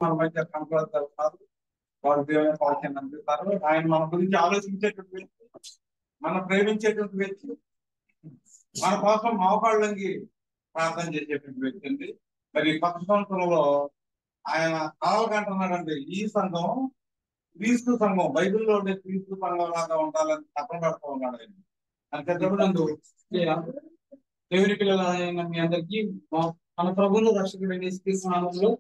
మన మధ్య కనపడతారు. వారు దేవుని వాక్యాన్ని అందిస్తారు. ఆయన మన గురించి ఆలోచించేటువంటి వ్యక్తి, మనం ప్రేమించేటువంటి వ్యక్తి, మన కోసం మోకాళ్ళకి ప్రార్థన చేసేటువంటి వ్యక్తి అండి. మరి కొత్త సంవత్సరంలో ఆయన కావాలంటున్నాడండి, ఈ సంఘం క్రీస్తు సంఘం, బైబిల్లో ఉండే క్రీస్తు సంఘం లాగా ఉండాలని తప్పన పడుతూ ఉన్నాడు ఆయన. అంతే దేవుడు దేవుని పిల్లలైన మీ అందరికీ మన ప్రభువును రక్షకుడైన యేసుక్రీస్తు నామములో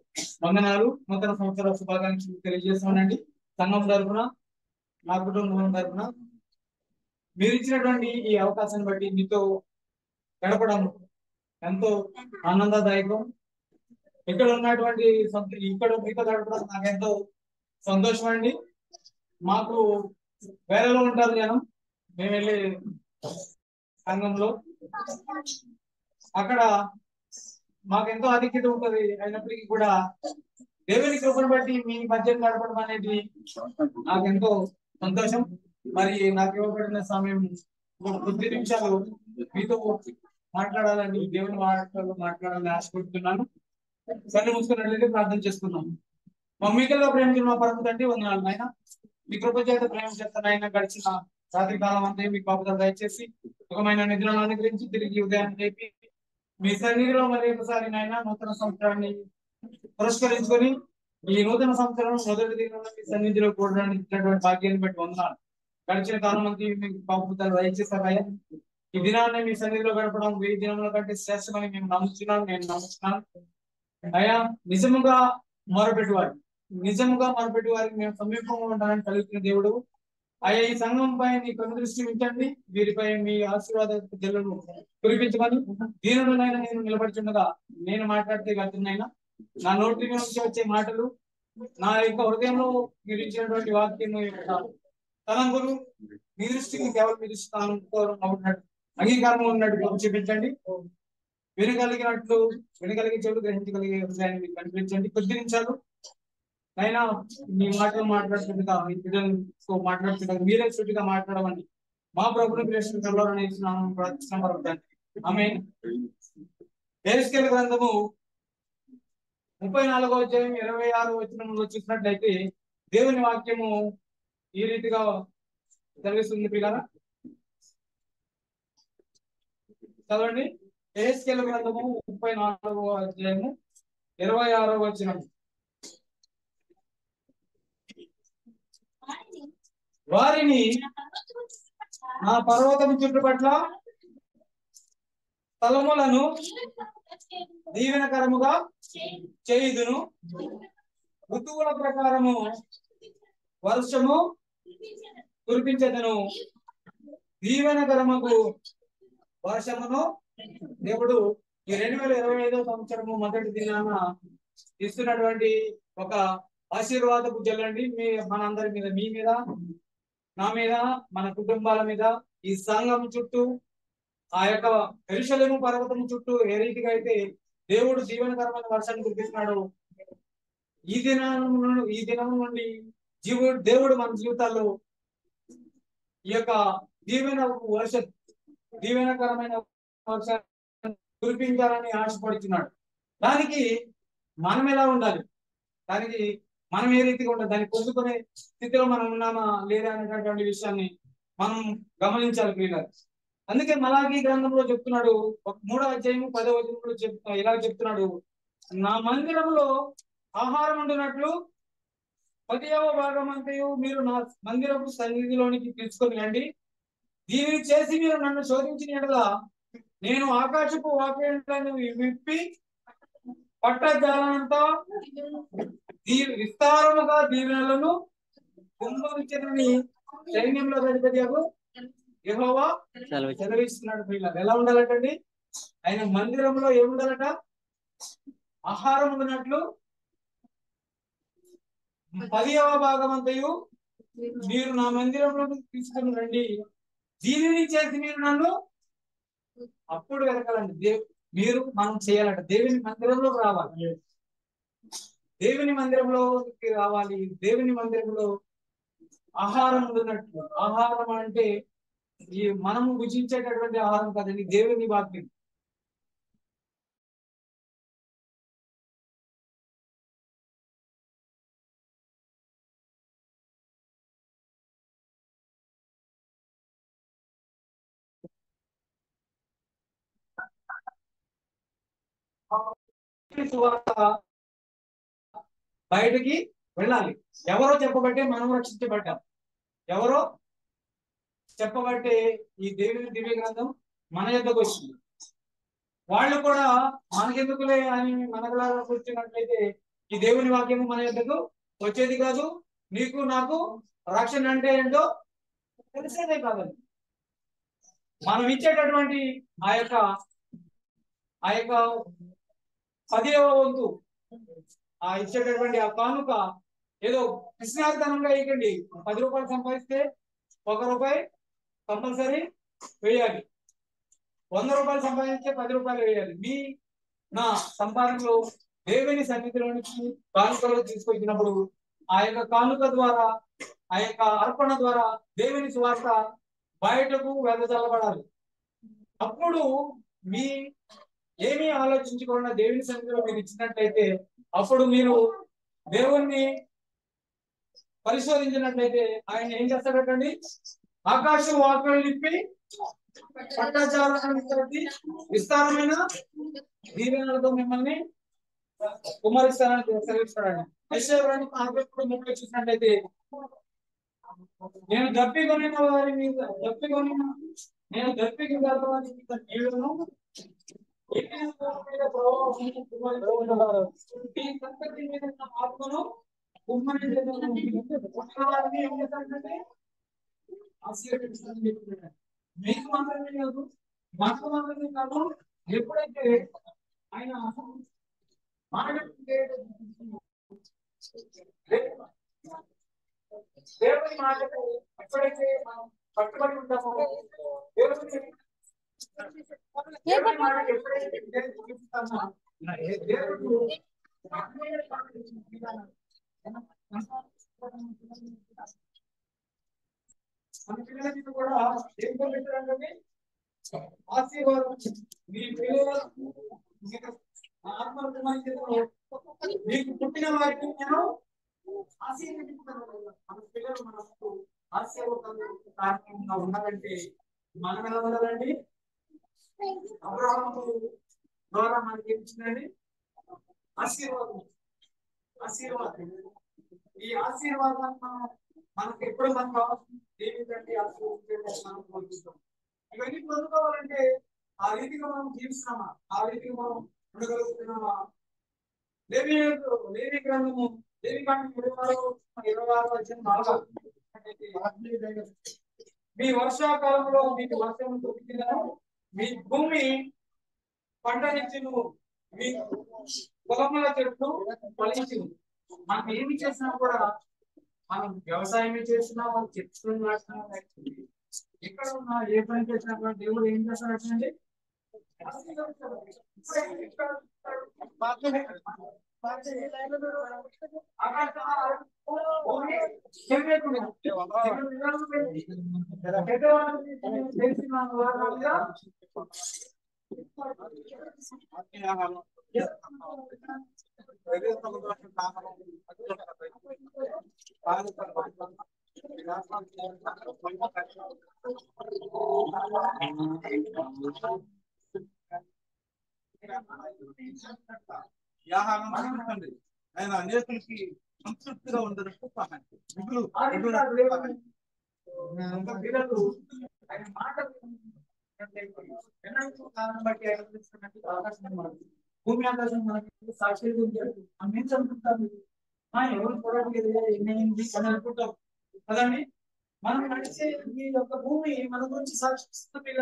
వందనాలు, నూతన సంవత్సర శుభాకాంక్షలు తెలియజేస్తానండి. సంఘం తరపున, నా కుటుంబం తరపున మీరు ఇచ్చినటువంటి ఈ అవకాశాన్ని బట్టి మీతో గడపడం ఎంతో ఆనందదాయకం. ఇక్కడ ఉన్నటువంటి ఇక్కడ మీతో గడపడం నాకు ఎంతో సంతోషం అండి. మాకు వేరేలో ఉంటారు జనం, మేము వెళ్ళే సంఘంలో అక్కడ మాకెంతో ఆధిక్యత ఉంటుంది. అయినప్పటికీ కూడా దేవుని కృపను బట్టి మీ మధ్య గడపడం అనేది నాకెంతో సంతోషం. మరి నాకు ఇవ్వబడిన సమయం కొద్ది నిమిషాలు మీతో మాట్లాడాలని, దేవుని మాట్లాడాలని ఆశపడుతున్నాను. సరే, మూసుకున్నట్లయితే ప్రార్థన చేసుకున్నాం. మమ్మీకల్లా ప్రేమించిన మా పరమ తండ్రి వందనాలు నాయన. మీ కృప చేత ప్రేమ చేత నాయన గడిచిన రాత్రి కాలం అంతా మీ పాపదలు దయచేసి సుఖమైన నిద్రను అనుగ్రహించి తిరిగి ఉదయాన్ని చెప్పి మీ సన్నిధిలో మరి ఒకసారి నాయన నూతన సంవత్సరాన్ని పురస్కరించుకొని ఈ నూతన సంవత్సరం మొదటి దినంలో మీ సన్నిధిలో కూడడానికి ఇచ్చినటువంటి భాగ్యాన్ని బట్టి వందనాలు. గడిచిన కాలం అంతా మీకు పాపదలు దయచేస్తారయ్యా. ఈ దినాన్ని మీ సన్నిధిలో గడపడం 1000 దినముల కంటే శ్రేష్టమని నేను నమ్ముతున్నాను. అయ్యా, నిజముగా మొరపెట్టి వారికి మేము సమీపంగా ఉండాలని కలుగుతున్న దేవుడు అయ్యా, ఈ సంఘం పై నీ కన్ను దృష్టి ఉంచండి. వీరిపై మీ ఆశీర్వాద జల్లును కురిపించమని దీనుడునైనా నేను నిలబడుచుండగా నేను మాట్లాడితే వెళ్తున్నాయినా నా నోటి నుంచి వచ్చే మాటలు, నా యొక్క హృదయంలో గురించినటువంటి వాక్యం యొక్క తలంపులు మీ దృష్టికి కేవలం మీ దృష్టి అంగీకారం ఉన్నట్టు చూపించండి. వినగలిగే చెడు గ్రహించగలిగే హృదయాన్ని మీకు కనిపించండి. కొద్ది నిమిషాలు అయినా మీ మాటలు మాట్లాడుతుండగా మీ బిడ్డలతో మాట్లాడుతుండగా మీరే చుట్టుగా మాట్లాడమని మా ప్రభుని ప్రార్థిస్తున్నాం. ఆమేన్. యెహెజ్కేలు గ్రంథము 34వ అధ్యాయం 26వ వచనంలో చూసినట్లయితే దేవుని వాక్యము ఈ రీతిగా చదివిస్తుంది. పిల్లరా చదవండి. యెహెజ్కేలు గ్రంథము 34వ అధ్యాయము 26వ వచనం. వారిని నా పర్వతం చుట్టుపట్ల స్థలములను దీవెనకరముగా చేయుదును. ఋతువుల ప్రకారము వర్షము కురిపించదును. దీవెనకరముకు వర్షమును దేవుడు ఈ 2025వ సంవత్సరము మొదటి దినాన ఇస్తున్నటువంటి ఒక ఆశీర్వాదపు జల్లండి మనందరి మీద, మీ మీద, నా మీద, మన కుటుంబాల మీద, ఈ సంఘం చుట్టూ, ఆ యొక్క యెరూషలేము పర్వతం చుట్టూ ఏ రీతిగా అయితే దేవుడు దీవెనకరమైన వర్షాన్ని కురిపిస్తున్నాడు, ఈ దినం నుండి దేవుడు మన జీవితాల్లో ఈ యొక్క దీవెనకరమైన వర్షాన్ని కురిపించాలని ఆశపడుతున్నాడు. దానికి మనం ఎలా ఉండాలి, దానికి మనం ఏ రీతిగా ఉండాలి, దాన్ని పొందుకునే స్థితిలో మనం ఉన్నామా లేదా అనేటటువంటి విషయాన్ని మనం గమనించాలి పిల్లలు. అందుకే మలాకీ గ్రంథంలో చెప్తున్నాడు, 3వ అధ్యాయము 10వ వచనంలో ఇలా చెప్తున్నాడు, నా మందిరంలో ఆహారం ఉండినట్లు 10వ భాగం అంతయు మీరు నా మందిరపు సన్నిధిలోనికి తీసుకొని రండి. దీనిని చేసి మీరు నన్ను శోధించిన యెడల నేను ఆకాశపు వాకిళ్లను విప్పి పట్టజాలంతా విస్తారముగా దీవెనలను కుంభవించని సైన్యంలో గడిపేకు యెహోవా సెలవిస్తున్నాడు. పిల్లలు ఎలా ఉండాలటండి, ఆయన మందిరంలో ఏముండాలట, ఆహారం ఉన్నట్లు 10వ భాగం అంతయు మీరు నా మందిరంలో తీసుకుని రండి. దీనిని చేసి మీరు నన్ను అప్పుడు వెతకాలండి. మనం చేయాలట, దేవుని మందిరంలోకి రావాలి. దేవుని మందిరంలోకి రావాలి. దేవుని మందిరంలో ఆహారం ఉన్నట్లు, ఆహారం అంటే ఈ మనము భుజించేటటువంటి ఆహారం కాదండి, దేవుని వాక్యం. సువార్త బయటికి వెళ్ళాలి. ఎవరో చెప్పబట్టే మనం రక్షించబడ్డాం. ఎవరో చెప్పబట్టే ఈ దేవుని దివ్య గ్రంథం మన యొద్దకు వచ్చింది. వాళ్ళు కూడా మనకెందుకులే అని మనకులాగా కూర్చున్నట్లయితే ఈ దేవుని వాక్యము మన యొద్దకు వచ్చేది కాదు. నీకు నాకు రక్షణ అంటే ఏంటో తెలిసేదే కాదండి. మనం ఇచ్చేటటువంటి ఆ యొక్క 10వ వంతు ఇచ్చేటటువంటి ఆ కానుక ఏదో కృష్ణార్థనంగా ఇవ్వండి. 10 రూపాయలు సంపాదిస్తే 1 రూపాయి కంపల్సరీ వేయాలి. 100 రూపాయలు సంపాదించే 10 రూపాయలు వేయాలి. నా సంపాదనలో దేవుని సన్నిధిలోనికి కానుకలు తీసుకొచ్చినప్పుడు ఆ యొక్క కానుక ద్వారా, ఆ యొక్క అర్పణ ద్వారా దేవుని సువార్త బయటకు వెదజల్లబడాలి. అప్పుడు మీ ఏమీ ఆలోచించకుండా దేవుని సన్నిధిలో మీరు ఇచ్చినట్లయితే అప్పుడు మీరు దేవుణ్ణి పరిశోధించినట్లయితే ఆయన ఏం చేస్తాడటండి? ఆకాశం వాకులు నింపి పట్టాచారాన్ని విస్తారమైన దీవెనలతో మిమ్మల్ని కుమారిస్తానని సెలవిస్తాడు. యెషయాను 40:30 చూసినట్లయితే నేను దప్పికొనిన వారి మీద నేను దప్పికి వారి మీద నీళ్లను ఈ సంతతి మీద నా ఆత్మను ఆశీర్వదిస్తానని చెప్తున్నాడు. మీకు మాత్రమే కాదు, మాకు మాత్రమే కాదు, ఎప్పుడైతే ఆయన దేవుని మాటకు ఎప్పుడైతే మనం కట్టుబడి ఉంటామో, దేవుని మాటకు ఎప్పుడైతే చూపిస్తామో దేవుడు మన పిల్లలకి కూడా ఏం పంపించాలంటే ఆశీర్వాదం. మీ పిల్లలకు మీకు పుట్టిన వారికి నేను ఆశీర్వదించుతాను. మన పిల్లలు మనకు ఆశీర్వాదంగా ఉండాలంటే మనం ఎలా ఉండాలండి? అబ్రహాము ద్వారా మనకి ఇచ్చినది ఆశీర్వాదం. ఈ ఆశీర్వాదాన్ని మనకు ఎప్పుడు మనకు కావాల్సింది ఏమిటంటే ఆశీర్వాదం పొందుతాం. ఇవన్నీ పొందుకోవాలంటే ఆ రీతిగా మనం జీవిస్తున్నామా, ఆ రీతిగా మనం ఉండగలుగుతున్నామా? లేవి గ్రంథము కాండం 26 మీ వర్షాకాలంలో మీకు వర్షం దొరికిందను, మీ భూమి పంటనిచ్చును, మీ పొలముల చెట్లు ఫలించును. మనం ఏమి చేసినా కూడా, మనం వ్యవసాయం చేసినా, మనం చెట్లు నాటినా, ఎక్కడ ఉన్నా ఏ పని చేసినా కూడా దేవుడు ఏం చేస్తాడంటే ఆయన అనేకులకి సంతృప్తిగా ఉండేటట్టు సహాయం భూమి ఆకాశం మనకి సాక్షి అనుకుంటారు. ఎవరు చూడట్లేదు ఎన్నైంది అని అనుకుంటాం కదండి. మనం నడిచే ఈ యొక్క భూమి మన గురించి సాక్షిస్తుంది.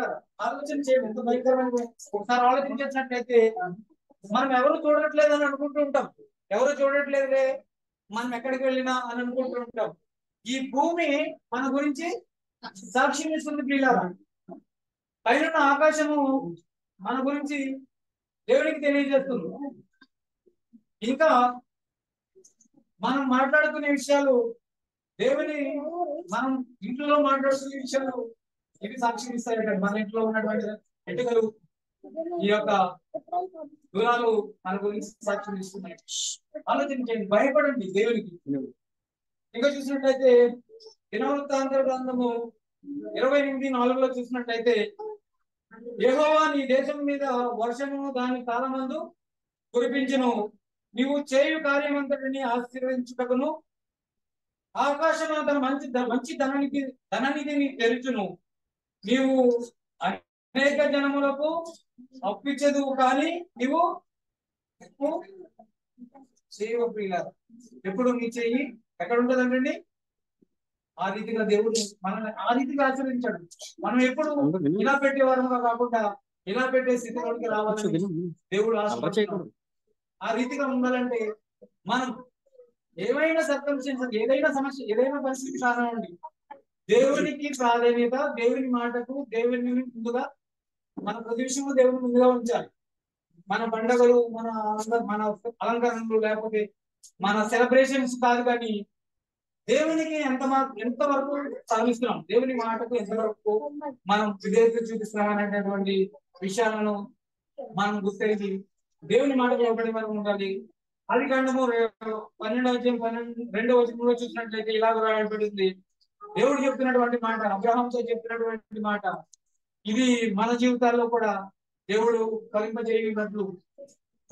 ఆలోచన చేయండి, ఎంత భయంకరమైన. ఒకసారి ఆలోచించినట్లయితే మనం ఎవరు చూడట్లేదు అని అనుకుంటూ ఉంటాం. ఎవరు చూడట్లేదులే, మనం ఎక్కడికి వెళ్ళినా అని అనుకుంటూ ఉంటాం. ఈ భూమి మన గురించి సాక్ష్యం ఇస్తుంది పిల్లరా. పైన ఆకాశము మన గురించి దేవునికి తెలియజేస్తుంది. ఇంకా మనం మాట్లాడుకునే విషయాలు, దేవుని మనం ఇంట్లో మాట్లాడుకునే విషయాలు ఇవి సాక్ష్యం ఇస్తాయట. మన ఇంట్లో ఉన్నటువంటి ఎటుకలు, ఈ యొక్క దూరాలు మన గురించి సాక్ష్యం ఇస్తున్నాయి. ఆలోచించండి, భయపడండి దేవునికి. ఇంకా చూసినట్లయితే దినవృత్తాంతర గ్రంథము 28:4 చూసినట్లయితే, యెహోవా నీ దేశం మీద వర్షమును దాని కాలమందు కురిపించును. నీవు చేయు కార్యమంతటిని ఆశీర్వదించుటకును ఆకాశంలో తన మంచి ధననిధిని తెరుచును. నీవు అనేక జనములకు అప్పిచ్చదువు కానీ నీవు చేయవు ప్రియుల. ఎప్పుడు నీ చెయ్యి ఎక్కడ ఉంటదండి? ఆ రీతిగా దేవుడు మనల్ని ఆ రీతిగా ఆచరించాడు. మనం ఎప్పుడు ఇలా పెట్టేవారముగా కాకుండా ఇలా పెట్టే స్థితిలోకి రావాలని దేవుడు ఆశపడుతున్నాడు. ఆ రీతిగా ఉండాలంటే మనం ఏమైనా సర్కమ్స్టెన్సెస్, ఏదైనా సమస్య, ఏదైనా పరిస్థితి కానివ్వండి, దేవునికి ప్రాధాన్యత, దేవుని మాటకు, దేవుని ముందుగా మన ప్రతి విషయము దేవుని ముందుగా ఉంచాలి. మన పండుగలు, మన అలంకరణలు, లేకపోతే మన సెలబ్రేషన్స్ కాదు, కానీ దేవునికి ఎంతవరకు సాధిస్తున్నాం, దేవుని మాటకు ఎంతవరకు మనం విధేయత చూపిస్తున్నాం అనేటటువంటి విషయాలను మనం గుర్తించి దేవుని మాటకు లోబడి మనం ఉండాలి. ఆదికాండము 12:2 చూసినట్లయితే ఇలాగ రాయబడింది. దేవుడు చెప్తున్నటువంటి మాట, అబ్రహాంతో చెప్తున్నటువంటి మాట, ఇది మన జీవితాల్లో కూడా దేవుడు కలింపజేయనట్లు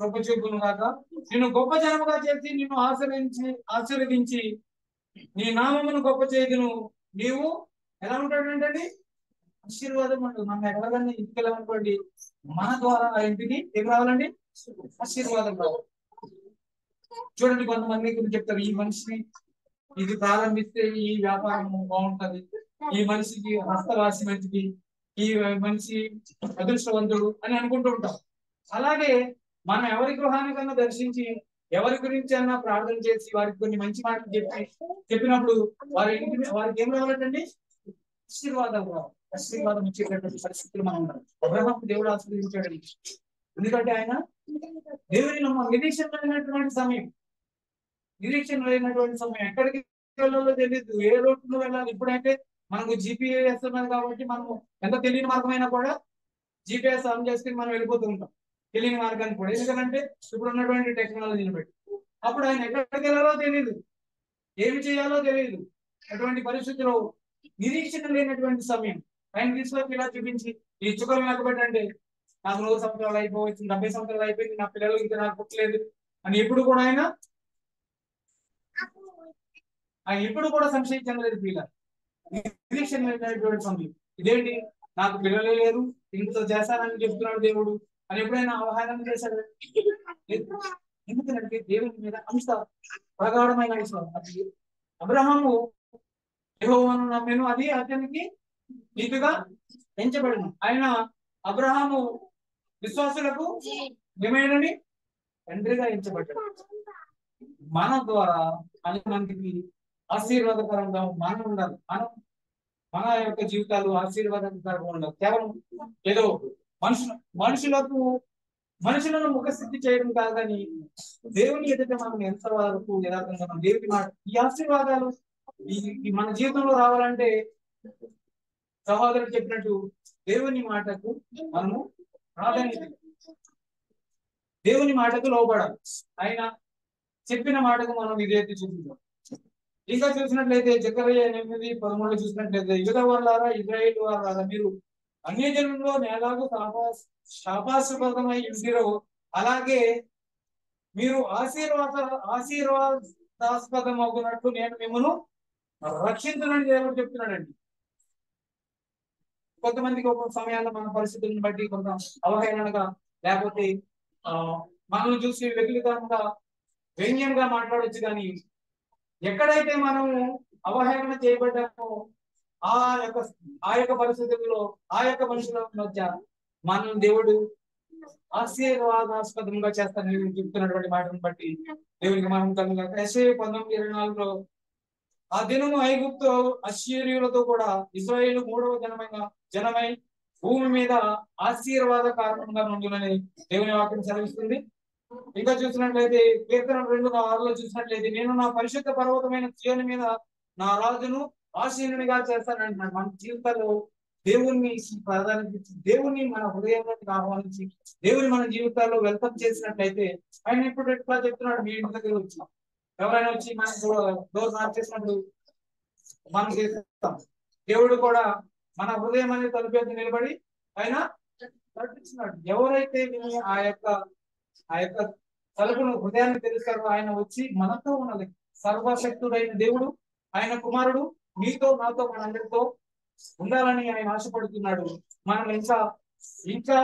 గొప్ప చూపును కాక, నిన్ను గొప్ప జనముగా చేసి నిన్ను ఆశీర్వదించి నీ నామమును గొప్ప చేయుదును. నీవు ఎలా ఉంటాడంటే ఆశీర్వాదం అంటారు. మనం ఎవరైనా ఇంటికి వెళ్ళాలనుకోండి, మన ద్వారా ఆ ఇంటికి ఏం రావాలండి? ఆశీర్వాదం రావాలి. చూడండి, కొంతమంది గురించి చెప్తారు, ఈ మనిషిని ఇది ప్రారంభిస్తే ఈ వ్యాపారం బాగుంటది, ఈ మనిషికి హస్తవాసి మంచిది, ఈ మనిషి అదృష్టవంతుడు అని అనుకుంటూ ఉంటాం. అలాగే మనం ఎవరి గృహానికన్నా దర్శించి ఎవరి గురించి అన్నా ప్రార్థన చేసి వారికి కొన్ని మంచి మాటలు చెప్పినప్పుడు వారికి ఏం రావాలండి? ఆశీర్వాదాలు రావాలి. ఆశీర్వాదం ఇచ్చేటటువంటి పరిస్థితులు మనం ఉండాలి. అబ్రహాం దేవుడు ఆశీర్వదించాడు, ఎందుకంటే ఆయన దేవుని నిరీక్షణ లేనటువంటి సమయం, ఎక్కడికి వెళ్ళాలో తెలియదు, ఏ రోడ్లో వెళ్ళాలి. ఇప్పుడైతే మనకు జిపిఎస్ ఉన్నది కాబట్టి మనం ఎంత తెలియని మార్గమైనా కూడా జిపిఎస్ ఆన్ చేసుకుని మనం వెళ్ళిపోతూ ఉంటాం, తెలియని మార్గానికి కూడా. ఎందుకంటే ఇప్పుడు ఉన్నటువంటి టెక్నాలజీని బట్టి అప్పుడు ఆయన ఎక్కడికి వెళ్ళాలో తెలియదు, ఏమి చేయాలో తెలియదు. అటువంటి పరిస్థితిలో నిరీక్షణ లేనటువంటి సమయం ఆయన తీసుకొని ఇలా చూపించి ఈ చుక్కలు లెక్కబెట్టండి, నాకు 100 సంవత్సరాలు అయిపోవచ్చు, 70 సంవత్సరాలు అయిపోయింది, నా పిల్లలు ఇంకా నాకు పుట్టలేదు అని ఎప్పుడు కూడా ఆయన ఎప్పుడు కూడా సంశయించడం లేదు. పిల్లలు నిరీక్షణ లేనటువంటి సమయం ఇదేంటి, నాకు పిల్లలే లేరు, ఇంట్లో చేస్తానని చెప్తున్నాడు దేవుడు అని ఎప్పుడైనా అవగాహన చేశాడు? ఎందుకంటే దేవుని మీద అంత ప్రగాఢమైన విశ్వాసం. అబ్రహాము యెహోవాను నమ్మెను, అది అతనికి నీతిగా ఎంచబడిన. ఆయన అబ్రహాము విశ్వాసులకు ఏమైనని తండ్రిగా ఎంచబడ్డాడు. మన ద్వారా మందికి ఆశీర్వాదకరంగా మనం ఉండాలి. మన యొక్క జీవితాలు ఆశీర్వాదకరంగా ఉండాలి. కేవలం ఏదో మనుషులను ముఖస్థితి చేయడం కాదు, కానీ దేవుని ఎదుట మనం ఎంత వరకు యథార్థంగా మనం దేవుని మాట, ఈ ఆశీర్వాదాలు మన జీవితంలో రావాలంటే సహోదరుడు చెప్పినట్టు దేవుని మాటకు మనము ప్రాధాన్యత, దేవుని మాటకు లోబడాలి. ఆయన చెప్పిన మాటకు మనం విధేయత చూపించాలి. ఇంకా చూసినట్లయితే జకర్యా 8:13 చూసినట్లయితే, యూదా వారులారా, ఇశ్రాయేలు వారులారా, మీరు అన్యజనుల్లో నేలాగు శాపాస్పదమై ఉండిరో అలాగే మీరు ఆశీర్వాదాస్పదమగునట్లు నేను మిమ్మల్ని రక్షించునని దేవుడు చెప్తున్నాడండి. కొంతమందికి ఒక్కొక్క సమయాల్లో మన పరిస్థితులను బట్టి కొంత అవహేళనగా, లేకపోతే మనల్ని చూసి వ్యక్తిగతంగా వ్యంగ్యంగా మాట్లాడొచ్చు, కానీ ఎక్కడైతే మనము అవహేళన చేయబడ్డామో ఆ యొక్క పరిస్థితుల్లో ఆ యొక్క మనుషుల మధ్య మనల్ని దేవుడు ఆశీర్వాదాస్పదంగా చేస్తానని చెప్తున్నటువంటి మాటను బట్టి దేవునికి మనం కలుగుగా. యెషయా 19:24 ఆ దినము ఐగుప్తు అశ్షూరీయులతో కూడా ఇశ్రాయేలు 3వ జనమై భూమి మీద ఆశీర్వాద కారణంగా నుండునని దేవుని వాక్యం సెలవిస్తుంది. ఇంకా చూసినట్లయితే కీర్తన 2:6 చూసినట్లయితే, నేను నా పరిశుద్ధ పర్వతమైన చీయోను మీద నా రాజును ఆశీనునిగా చేస్తానంటున్నాడు. మన జీవితాల్లో దేవుణ్ణి ప్రాధాన్యత ఇచ్చి, దేవుణ్ణి మన హృదయంలోకి ఆహ్వానించి, దేవుని మన జీవితాల్లో వెల్కమ్ చేసినట్లయితే ఆయన ఇప్పుడు ఎట్లా చెప్తున్నాడు, మీ ఇంటి దగ్గర వచ్చి ఎవరైనా వచ్చి మనకు డోర్ నాక్ చేసినప్పుడు మనం చేస్తాం. దేవుడు కూడా మన హృదయం అనేది తలుపు ఎదుట నిలబడి ఆయన నడిపిస్తున్నాడు. ఎవరైతే ఆ యొక్క తలుపును హృదయాన్ని తెలుస్తారు. ఆయన వచ్చి మనతో ఉన్నది. సర్వశక్తుడైన దేవుడు, ఆయన కుమారుడు మీతో నాతో మనందరితో ఉండాలని ఆయన ఆశపడుతున్నాడు. మనం ఇంకా ఇంకా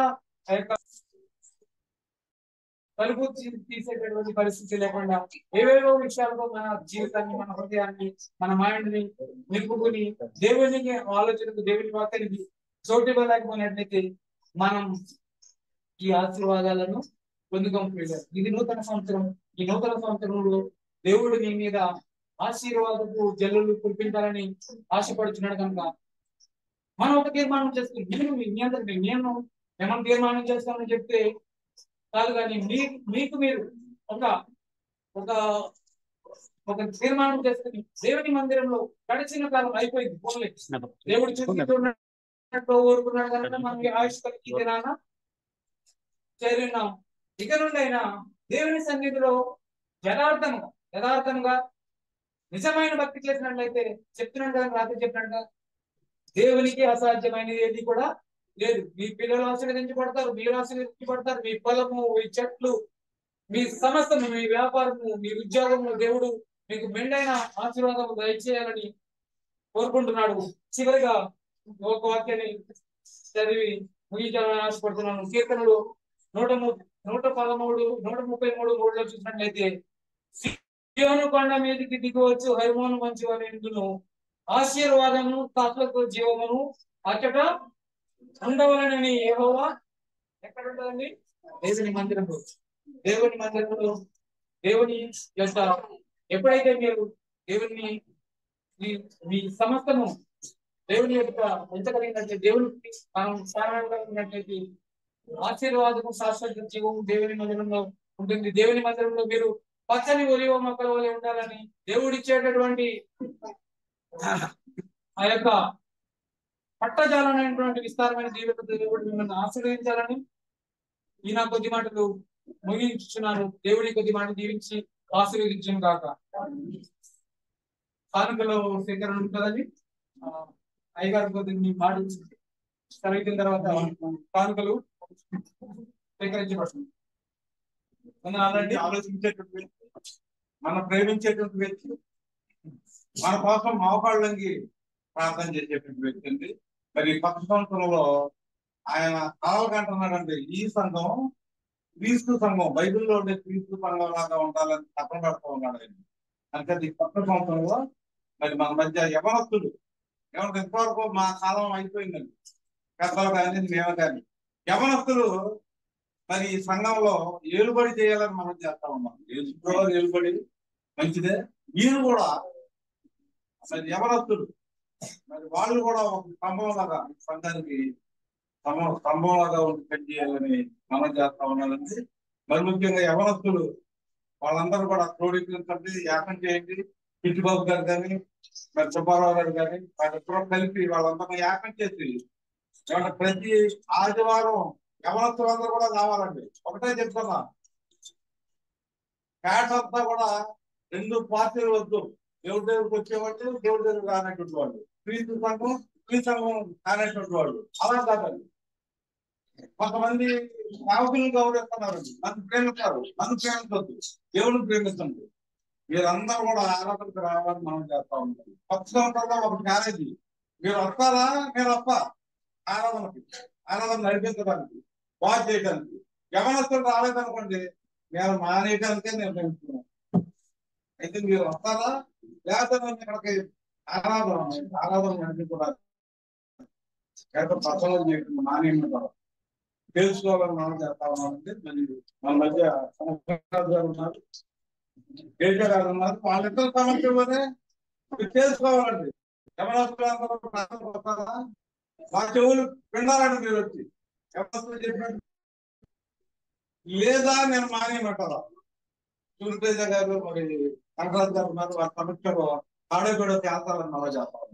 ఆ యొక్క తలుపు తీసేటటువంటి పరిస్థితి లేకుండా ఏవేవో విషయాలతో మన జీవితాన్ని, మన హృదయాన్ని, మన మైండ్ ని నింపుకుని దేవునికి ఆలోచనకు, దేవుని వాక్యానికి చోటు ఇవ్వలేకపోయినట్లయితే మనం ఈ ఆశీర్వాదాలను పొందుకోలేదు. ఇది నూతన సంవత్సరం. ఈ నూతన సంవత్సరంలో దేవుడు మీ మీద ఆశీర్వాదపు జల్లులు కురిపించాలని ఆశపడుతున్నాడు కనుక మనం ఒక తీర్మానం చేసుకుని నేను ఏమన్నా తీర్మానం చేస్తామని చెప్తే కాదు, కానీ మీకు మీరు ఒక ఒక ఒక తీర్మానం చేసుకుని దేవుని మందిరంలో గడిచిన కాలం అయిపోయింది, పోలే దేవుడు చూస్తున్నట్టు కోరుకున్నాడు కనుక మనకి ఆయుష్ కలిగి దినాన చేరున్నాం. ఇక నుండి అయినా దేవుని సన్నిధిలో యథార్థంగా నిజమైన భక్తి చేసినట్లయితే చెప్తున్నాడు కదా, రాత్రి చెప్పినట్టుగా దేవునికి అసాధ్యమైనది ఏది కూడా లేదు. మీ పిల్లలు ఆశీర్వదించబడతారు, మీరు ఆశీర్వదించబడతారు. మీ పొలము, మీ చెట్లు, మీ సమస్తము, మీ వ్యాపారము, మీ ఉద్యోగము దేవుడు మీకు మెండైన ఆశీర్వాదం దయచేయాలని కోరుకుంటున్నాడు. చివరిగా ఒక వాక్యాన్ని చదివి ముగించాలని ఆశపడుతున్నాను. కీర్తనలు 113, 133 చూసినట్లయితే సీయోను కొండ మీదకి దిగవచ్చు హెర్మోను మంచి వారిను ఆశీర్వాదము తాత్లకు జీవమును అచ్చట ఉండవలనని యెహోవా ఎక్కడ ఉంటుందండి? దేవుని మందిరంలో. దేవుని మందిరంలో దేవుని యొక్క ఎప్పుడైతే మీరు దేవుని మీ సమస్తము దేవుని యొక్క ఉంచగలిగినట్లయితే, దేవునికి మనం స్థానంగా ఉన్నట్లయితే ఆశీర్వాదము శాశ్వత జీవం దేవుని మందిరంలో ఉంటుంది. దేవుని మందిరంలో మీరు పచ్చని ఒలివ మొక్కల వలె ఉండాలని దేవుడిచ్చేటటువంటి ఆ యొక్క పట్టజాలమైనటువంటి విస్తారమైన జీవిత దేవుడు మిమ్మల్ని ఆశీర్వదించాలని ఈ నా కొద్ది మాటలు ముగించున్నాను. దేవుడి కొద్ది మాటలు దీవించి ఆశీర్వదించను కాక. కానుకలో స్వీకరణ ఉంటుందని అయ్యగారి కొద్ది మీ మాట కలిగిన తర్వాత కానుకలు స్వీకరించబడుతుంది. అలాంటి ఆలోచించేటువంటి వ్యక్తి, మనం ప్రేమించేటువంటి వ్యక్తి, మన కోసం మోకాళ్ళంగి ప్రార్థన చేసేటువంటి వ్యక్తి అండి. మరి కొత్త సంవత్సరంలో ఆయన కావాలంటున్నాడంటే ఈ సంఘం క్రీస్తు సంఘం, బైబిల్లో ఉండే క్రీస్తు సంఘం లాగా ఉండాలని తప్పన పెడతా ఉన్నాడు ఆయన. అంటే ఈ కొత్త సంవత్సరంలో మరి మన మధ్య యవనస్తులు ఎంతవరకు మా కాలం అయిపోయిందండి, పెద్దలు కానీ మేము కానీ యవనస్తులు మరి ఈ సంఘంలో ఏలుబడి చేయాలని మనం చేస్తా ఉన్నాం. ఏలుబడి మంచిదే. మీరు కూడా మరి యవనస్తులు మరి వాళ్ళు కూడా ఒక స్తంభంలాగా సంఘానికి స్తంభంలాగా ఉండి పనిచేయాలని మనం చేస్తా ఉన్నారండి. మరి ముఖ్యంగా యవనస్తులు వాళ్ళందరూ కూడా క్రోడీకరించండి, యాపం చేయండి. పిచ్చిబాబు గారు కానీ మరి సుబ్బారావు గారు కానీ వాళ్ళిద్దరూ కలిపి వాళ్ళందరూ యాపం చేసి ప్రతి ఆదివారం యవనస్తులందరూ కూడా రావాలండి. ఒకటే చెప్తున్నా, ఫ్యాట్ అంతా కూడా 2 పార్టీలు వద్దు. దేవుడి దగ్గరకు వచ్చేవాళ్ళు, దేవుడి దగ్గర రానటువంటి వాళ్ళు, క్రీస్తు సంఘం కానటువంటి వాళ్ళు. అలా కాదండి. కొంతమంది సేవకులను గౌరవిస్తున్నారండి, నన్ను ప్రేమిస్తారు, నన్ను ప్రేమించవద్దు, దేవుడిని ప్రేమిస్తుంది. మీరందరూ కూడా ఆరాధనకు రావాలని మనం చేస్తా ఉంటాం. కొత్త సంవత్సరంలో ఒక మ్యారేజ్, మీరు వస్తారా? మీరు వస్తా ఆరాధన నడిపించడానికి, వాచ్ చేయడానికి. యవనస్తులు రాలేదనుకోండి, నేను మానేయడానికే నేను పెంచుతున్నాను. అయితే మీరు వస్తారా? లేకపోతే ఇక్కడికి ఆరాధన నడిపించడానికి పసలు చేయకుండా మానేయడం తెలుసుకోవాలని మనం చేస్తా ఉన్నామంటే, మరి మన మధ్య గారు ఉన్నారు, కేజీ గారు ఉన్నారు. వాళ్ళిద్దరు సమస్యలోనే మీరు తెలుసుకోవాలండి. యవనస్తులు వస్తారా? మా చెవులు వినాలండి. మీరు వచ్చి యవనస్తులు చెప్పినట్టు లేదా నేను మానేయమంటారా? సూర్యతేజ గారు మరి కంకరాజ్ గారు ఉన్నారు. వారి సమస్యలో ఆడేగూడ చేస్తారని మనం చేస్తాం.